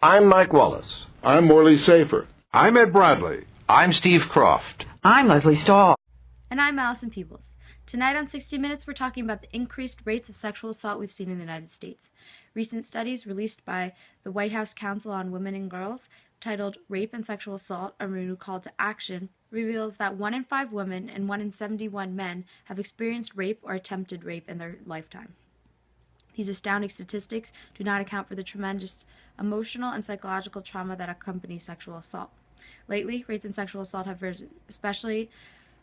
I'm Mike Wallace. I'm Morley Safer. I'm Ed Bradley. I'm Steve Croft. I'm Leslie Stahl. And I'm Allison Peebles. Tonight on 60 Minutes, we're talking about the increased rates of sexual assault we've seen in the United States. Recent studies released by the White House Council on Women and Girls, titled Rape and Sexual Assault, a Renewed Call to Action, reveals that 1 in 5 women and 1 in 71 men have experienced rape or attempted rape in their lifetime. These astounding statistics do not account for the tremendous emotional and psychological trauma that accompanies sexual assault. Lately, rates in sexual assault have risen, especially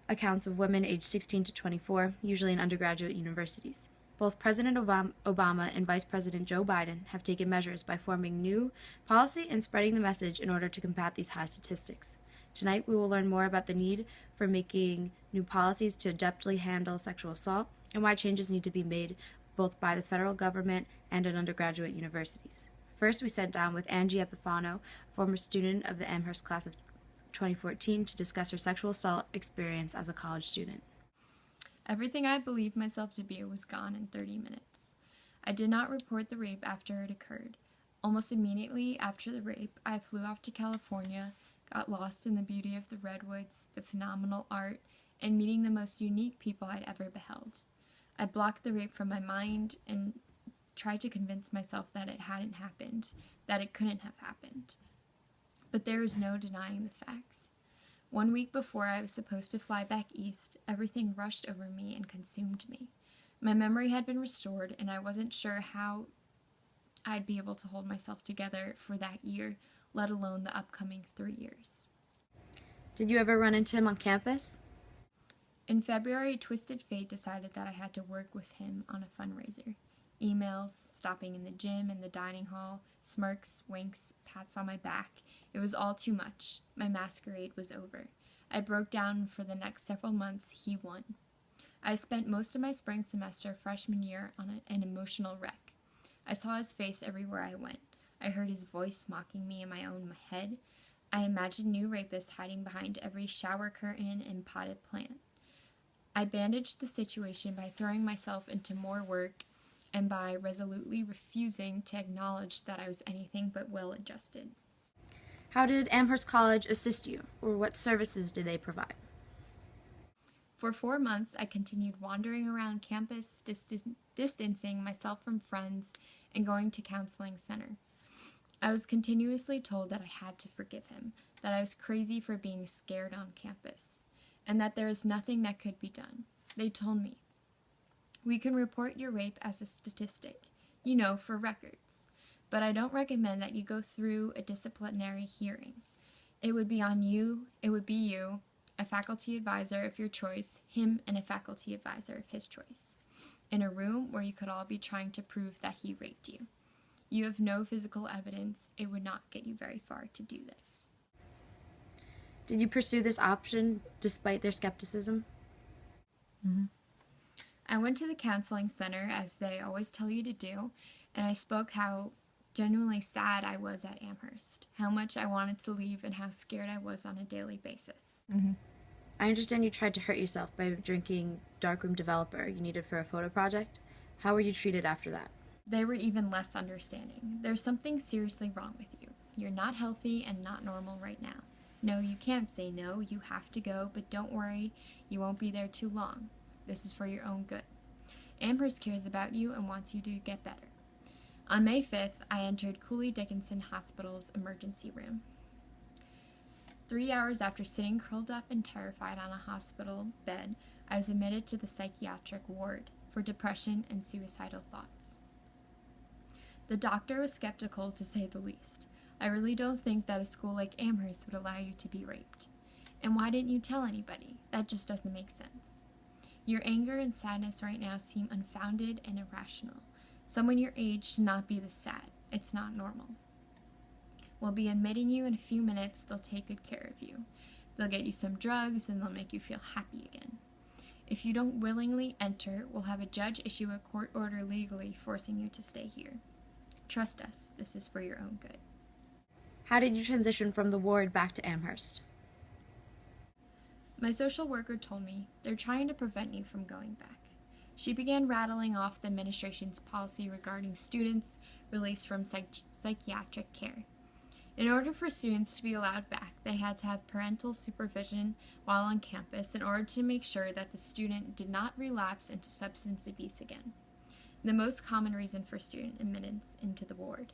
accounts of women aged 16 to 24, usually in undergraduate universities. Both President Obama and Vice President Joe Biden have taken measures by forming new policy and spreading the message in order to combat these high statistics. Tonight, we will learn more about the need for making new policies to adeptly handle sexual assault and why changes need to be made both by the federal government and at undergraduate universities. First, we sat down with Angie Epifano, former student of the Amherst class of 2014, to discuss her sexual assault experience as a college student. Everything I believed myself to be was gone in 30 minutes. I did not report the rape after it occurred. Almost immediately after the rape, I flew off to California, got lost in the beauty of the redwoods, the phenomenal art, and meeting the most unique people I'd ever beheld. I blocked the rape from my mind and tried to convince myself that it hadn't happened, that it couldn't have happened. But there is no denying the facts. 1 week before I was supposed to fly back east, everything rushed over me and consumed me. My memory had been restored, and I wasn't sure how I'd be able to hold myself together for that year, let alone the upcoming 3 years. Did you ever run into him on campus? In February, Twisted Fate decided that I had to work with him on a fundraiser. Emails, stopping in the gym and the dining hall, smirks, winks, pats on my back. It was all too much. My masquerade was over. I broke down. For the next several months. He won. I spent most of my spring semester freshman year on an emotional wreck. I saw his face everywhere I went. I heard his voice mocking me in my own head. I imagined new rapists hiding behind every shower curtain and potted plant. I bandaged the situation by throwing myself into more work and by resolutely refusing to acknowledge that I was anything but well-adjusted. How did Amherst College assist you, or what services did they provide? For 4 months, I continued wandering around campus, distancing myself from friends, and going to counseling center. I was continuously told that I had to forgive him, that I was crazy for being scared on campus, and that there is nothing that could be done. They told me, "We can report your rape as a statistic, for records. But I don't recommend that you go through a disciplinary hearing. It would be on you, it would be you, a faculty advisor of your choice, him and a faculty advisor of his choice, in a room where you could all be trying to prove that he raped you. You have no physical evidence. It would not get you very far to do this." Did you pursue this option despite their skepticism? Mm-hmm. I went to the counseling center, as they always tell you to do, and I spoke how genuinely sad I was at Amherst, how much I wanted to leave, and how scared I was on a daily basis. Mm-hmm. I understand you tried to hurt yourself by drinking darkroom developer you needed for a photo project. How were you treated after that? They were even less understanding. There's something seriously wrong with you. You're not healthy and not normal right now. No, you can't say no. You have to go, but don't worry, you won't be there too long. This is for your own good. Amherst cares about you and wants you to get better. On May 5th, I entered Cooley Dickinson Hospital's emergency room. 3 hours after sitting curled up and terrified on a hospital bed, I was admitted to the psychiatric ward for depression and suicidal thoughts. The doctor was skeptical, to say the least. "I really don't think that a school like Amherst would allow you to be raped. And why didn't you tell anybody? That just doesn't make sense. Your anger and sadness right now seem unfounded and irrational. Someone your age should not be this sad. It's not normal. We'll be admitting you in a few minutes. They'll take good care of you. They'll get you some drugs and they'll make you feel happy again. If you don't willingly enter, we'll have a judge issue a court order legally forcing you to stay here. Trust us, this is for your own good." How did you transition from the ward back to Amherst? My social worker told me, "They're trying to prevent you from going back." She began rattling off the administration's policy regarding students released from psychiatric care. In order for students to be allowed back, they had to have parental supervision while on campus in order to make sure that the student did not relapse into substance abuse again, the most common reason for student admittance into the ward.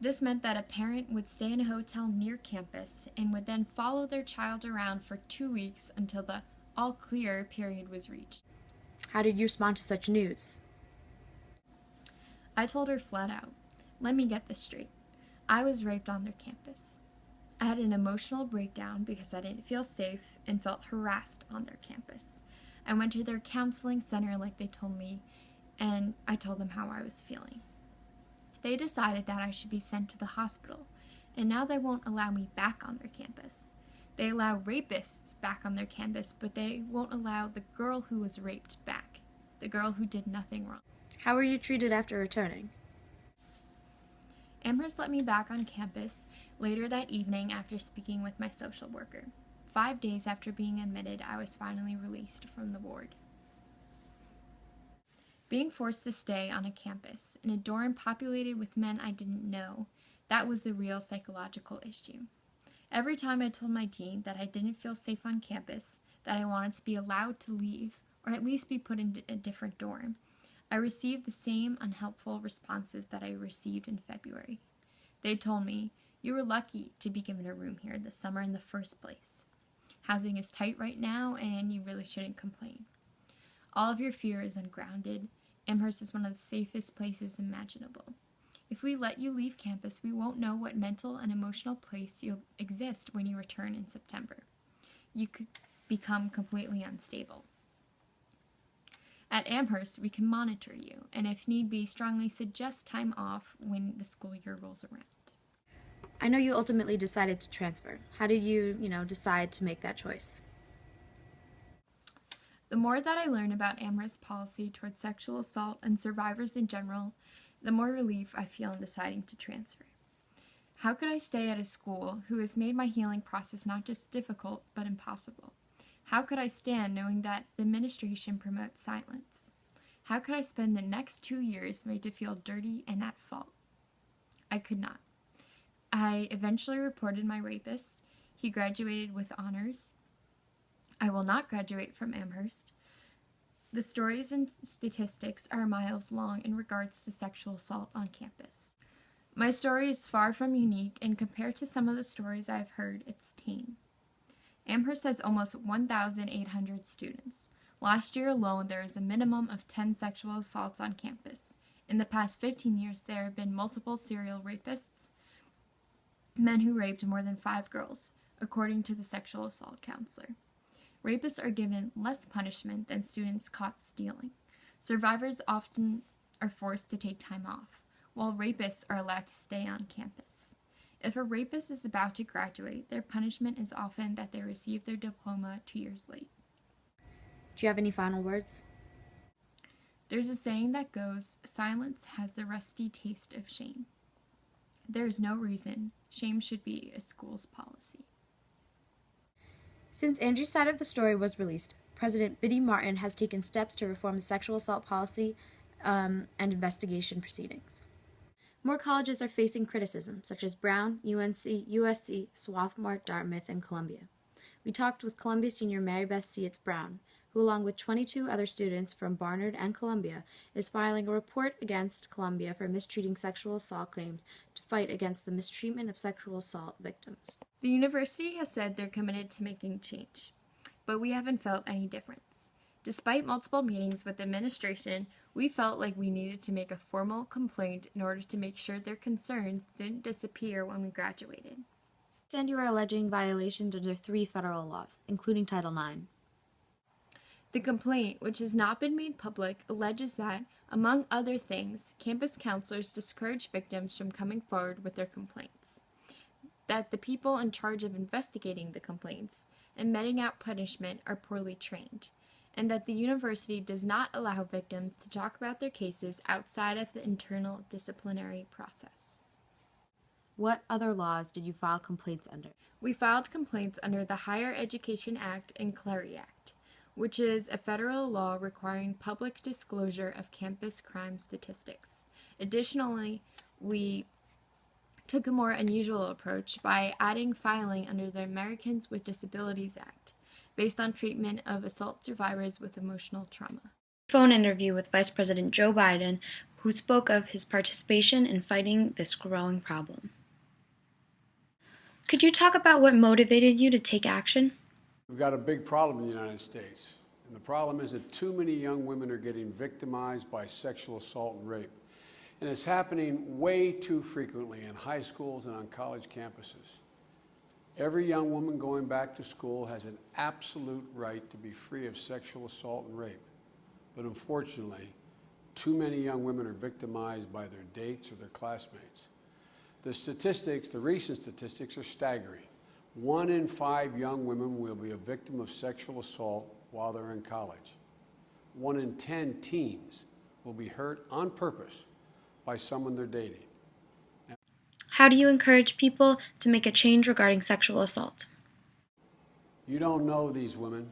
This meant that a parent would stay in a hotel near campus and would then follow their child around for 2 weeks until the all clear period was reached. How did you respond to such news? I told her flat out, "Let me get this straight. I was raped on their campus." I had an emotional breakdown because I didn't feel safe and felt harassed on their campus. I went to their counseling center like they told me, and I told them how I was feeling. They decided that I should be sent to the hospital, and now they won't allow me back on their campus. They allow rapists back on their campus, but they won't allow the girl who was raped back, the girl who did nothing wrong. How were you treated after returning? Amherst let me back on campus later that evening after speaking with my social worker. 5 days after being admitted, I was finally released from the ward. Being forced to stay on a campus in a dorm populated with men I didn't know, that was the real psychological issue. Every time I told my dean that I didn't feel safe on campus, that I wanted to be allowed to leave, or at least be put in a different dorm, I received the same unhelpful responses that I received in February. They told me, "You were lucky to be given a room here this summer in the first place. Housing is tight right now, and you really shouldn't complain. All of your fear is ungrounded. Amherst is one of the safest places imaginable. If we let you leave campus, we won't know what mental and emotional place you'll exist when you return in September. You could become completely unstable. At Amherst, we can monitor you, and if need be, strongly suggest time off when the school year rolls around." I know you ultimately decided to transfer. How did you, decide to make that choice? The more that I learn about Amherst's policy towards sexual assault and survivors in general, the more relief I feel in deciding to transfer. How could I stay at a school who has made my healing process not just difficult, but impossible? How could I stand knowing that the administration promotes silence? How could I spend the next 2 years made to feel dirty and at fault? I could not. I eventually reported my rapist. He graduated with honors. I will not graduate from Amherst. The stories and statistics are miles long in regards to sexual assault on campus. My story is far from unique, and compared to some of the stories I've heard, it's tame. Amherst has almost 1,800 students. Last year alone, there is a minimum of 10 sexual assaults on campus. In the past 15 years, there have been multiple serial rapists, men who raped more than 5 girls, according to the sexual assault counselor. Rapists are given less punishment than students caught stealing. Survivors often are forced to take time off, while rapists are allowed to stay on campus. If a rapist is about to graduate, their punishment is often that they receive their diploma 2 years late. Do you have any final words? There's a saying that goes, "Silence has the rusty taste of shame." There is no reason shame should be a school's policy. Since Angie's side of the story was released, President Biddy Martin has taken steps to reform the sexual assault policy and investigation proceedings. More colleges are facing criticism, such as Brown, UNC, USC, Swarthmore, Dartmouth, and Columbia. We talked with Columbia senior Mary Beth Seitz Brown, who along with 22 other students from Barnard and Columbia is filing a report against Columbia for mistreating sexual assault claims to fight against the mistreatment of sexual assault victims. The university has said they're committed to making change, but we haven't felt any difference. Despite multiple meetings with the administration, we felt like we needed to make a formal complaint in order to make sure their concerns didn't disappear when we graduated. And you are alleging violations under 3 federal laws, including Title IX. The complaint, which has not been made public, alleges that, among other things, campus counselors discourage victims from coming forward with their complaints, that the people in charge of investigating the complaints and meting out punishment are poorly trained, and that the university does not allow victims to talk about their cases outside of the internal disciplinary process. What other laws did you file complaints under? We filed complaints under the Higher Education Act and Clery Act, which is a federal law requiring public disclosure of campus crime statistics. Additionally, we took a more unusual approach by adding filing under the Americans with Disabilities Act, based on treatment of assault survivors with emotional trauma. Phone interview with Vice President Joe Biden, who spoke of his participation in fighting this growing problem. Could you talk about what motivated you to take action? We've got a big problem in the United States, and the problem is that too many young women are getting victimized by sexual assault and rape. And it's happening way too frequently in high schools and on college campuses. Every young woman going back to school has an absolute right to be free of sexual assault and rape. But unfortunately, too many young women are victimized by their dates or their classmates. The statistics, the recent statistics, are staggering. 1 in 5 young women will be a victim of sexual assault while they're in college. 1 in 10 teens will be hurt on purpose by someone they're dating. How do you encourage people to make a change regarding sexual assault? You don't know these women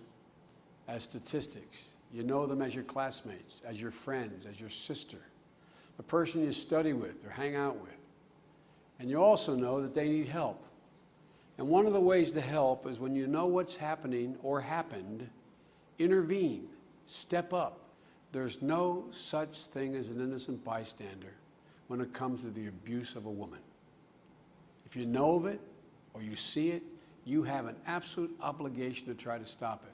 as statistics. You know them as your classmates, as your friends, as your sister, the person you study with or hang out with. And you also know that they need help. And one of the ways to help is when you know what's happening or happened, intervene, step up. There's no such thing as an innocent bystander when it comes to the abuse of a woman. If you know of it or you see it, you have an absolute obligation to try to stop it.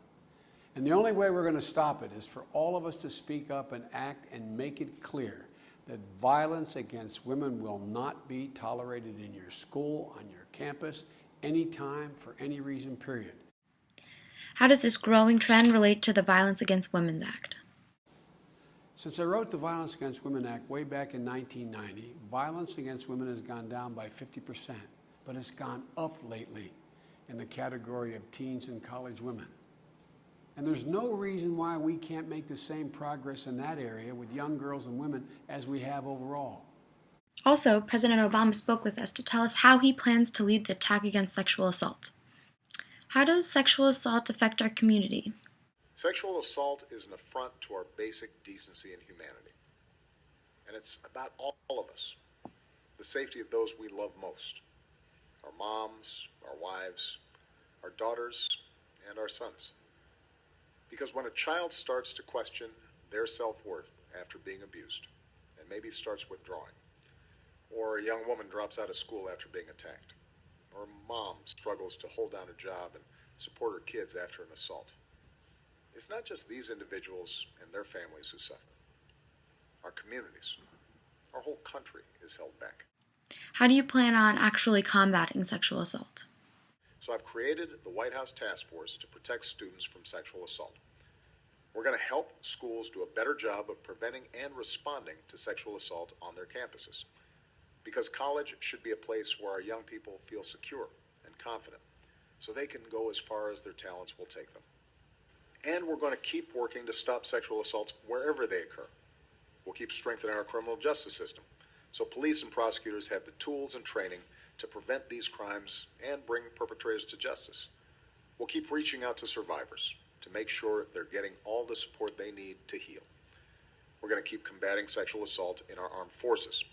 And the only way we're going to stop it is for all of us to speak up and act and make it clear that violence against women will not be tolerated in your school, on your campus, anytime, for any reason, period. How does this growing trend relate to the Violence Against Women Act? Since I wrote the Violence Against Women Act way back in 1990, violence against women has gone down by 50%, but it's gone up lately in the category of teens and college women. And there's no reason why we can't make the same progress in that area with young girls and women as we have overall. Also, President Obama spoke with us to tell us how he plans to lead the attack against sexual assault. How does sexual assault affect our community? Sexual assault is an affront to our basic decency and humanity. And it's about all of us, the safety of those we love most, our moms, our wives, our daughters, and our sons. Because when a child starts to question their self-worth after being abused, and maybe starts withdrawing, or a young woman drops out of school after being attacked, or a mom struggles to hold down a job and support her kids after an assault, it's not just these individuals and their families who suffer. Our communities, our whole country is held back. How do you plan on actually combating sexual assault? So I've created the White House Task Force to protect students from sexual assault. We're going to help schools do a better job of preventing and responding to sexual assault on their campuses. Because college should be a place where our young people feel secure and confident, so they can go as far as their talents will take them. And we're going to keep working to stop sexual assaults wherever they occur. We'll keep strengthening our criminal justice system, so police and prosecutors have the tools and training to prevent these crimes and bring perpetrators to justice. We'll keep reaching out to survivors to make sure they're getting all the support they need to heal. We're going to keep combating sexual assault in our armed forces,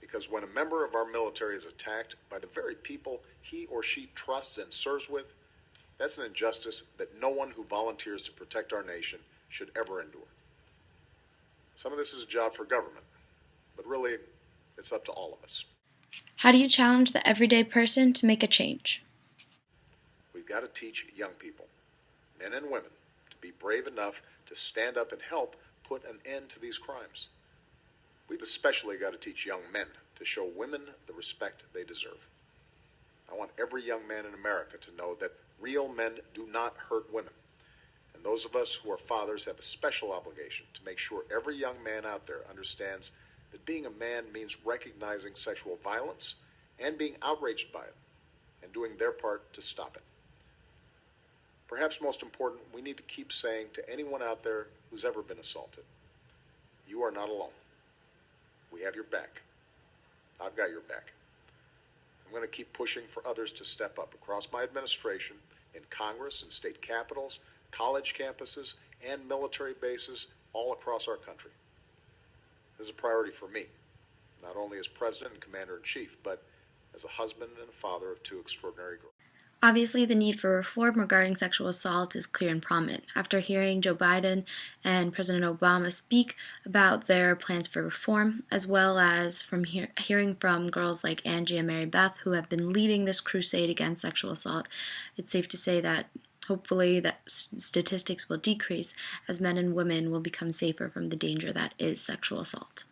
because when a member of our military is attacked by the very people he or she trusts and serves with, that's an injustice that no one who volunteers to protect our nation should ever endure. Some of this is a job for government, but really, it's up to all of us. How do you challenge the everyday person to make a change? We've got to teach young people, men and women, to be brave enough to stand up and help put an end to these crimes. We've especially got to teach young men to show women the respect they deserve. I want every young man in America to know that real men do not hurt women. And those of us who are fathers have a special obligation to make sure every young man out there understands that being a man means recognizing sexual violence and being outraged by it and doing their part to stop it. Perhaps most important, we need to keep saying to anyone out there who's ever been assaulted, you are not alone. We have your back. I've got your back. I'm going to keep pushing for others to step up across my administration, in Congress and state capitals, college campuses, and military bases all across our country. This is a priority for me, not only as President and Commander-in-Chief, but as a husband and a father of two extraordinary girls. Obviously, the need for reform regarding sexual assault is clear and prominent. After hearing Joe Biden and President Obama speak about their plans for reform, as well as from hearing from girls like Angie and Mary Beth, who have been leading this crusade against sexual assault, it's safe to say that hopefully that statistics will decrease as men and women will become safer from the danger that is sexual assault.